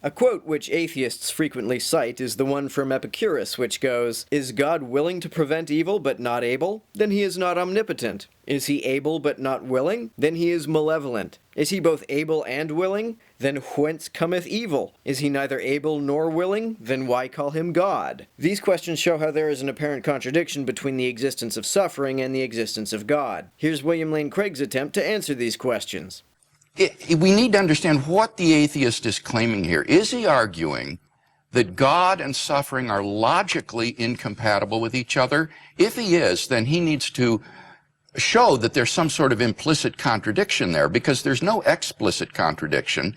A quote which atheists frequently cite is the one from Epicurus, which goes, "Is God willing to prevent evil but not able? Then he is not omnipotent. Is he able but not willing? Then he is malevolent. Is he both able and willing? Then whence cometh evil? Is he neither able nor willing? Then why call him God?" These questions show how there is an apparent contradiction between the existence of suffering and the existence of God. Here's William Lane Craig's attempt to answer these questions. We need to understand what the atheist is claiming here. Is he arguing that God and suffering are logically incompatible with each other? If he is, then he needs to show that there's some sort of implicit contradiction there, because there's no explicit contradiction.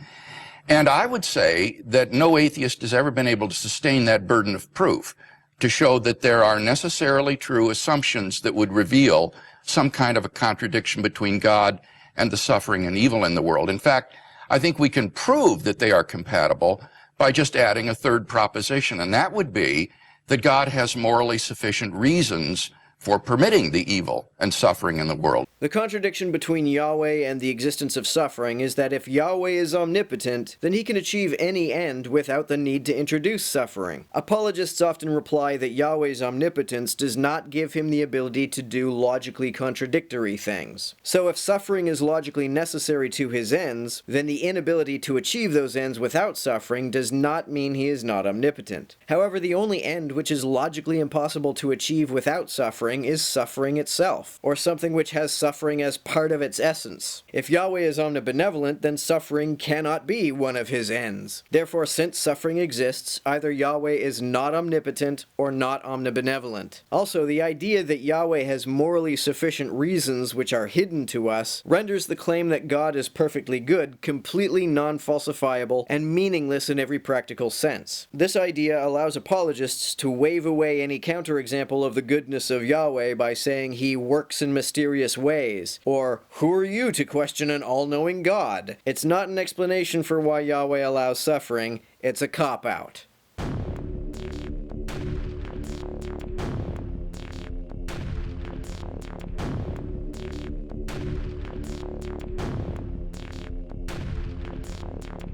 And I would say that no atheist has ever been able to sustain that burden of proof, to show that there are necessarily true assumptions that would reveal some kind of a contradiction between God and the suffering and evil in the world. In fact, I think we can prove that they are compatible by just adding a third proposition, and that would be that God has morally sufficient reasons for permitting the evil and suffering in the world. The contradiction between Yahweh and the existence of suffering is that if Yahweh is omnipotent, then he can achieve any end without the need to introduce suffering. Apologists often reply that Yahweh's omnipotence does not give him the ability to do logically contradictory things. So if suffering is logically necessary to his ends, then the inability to achieve those ends without suffering does not mean he is not omnipotent. However, the only end which is logically impossible to achieve without suffering is suffering itself, or something which has suffering as part of its essence. If Yahweh is omnibenevolent, then suffering cannot be one of his ends. Therefore, since suffering exists, either Yahweh is not omnipotent or not omnibenevolent. Also, the idea that Yahweh has morally sufficient reasons which are hidden to us renders the claim that God is perfectly good completely non-falsifiable and meaningless in every practical sense. This idea allows apologists to wave away any counterexample of the goodness of Yahweh by saying he works in mysterious ways, or who are you to question an all-knowing God? It's not an explanation for why Yahweh allows suffering, it's a cop-out.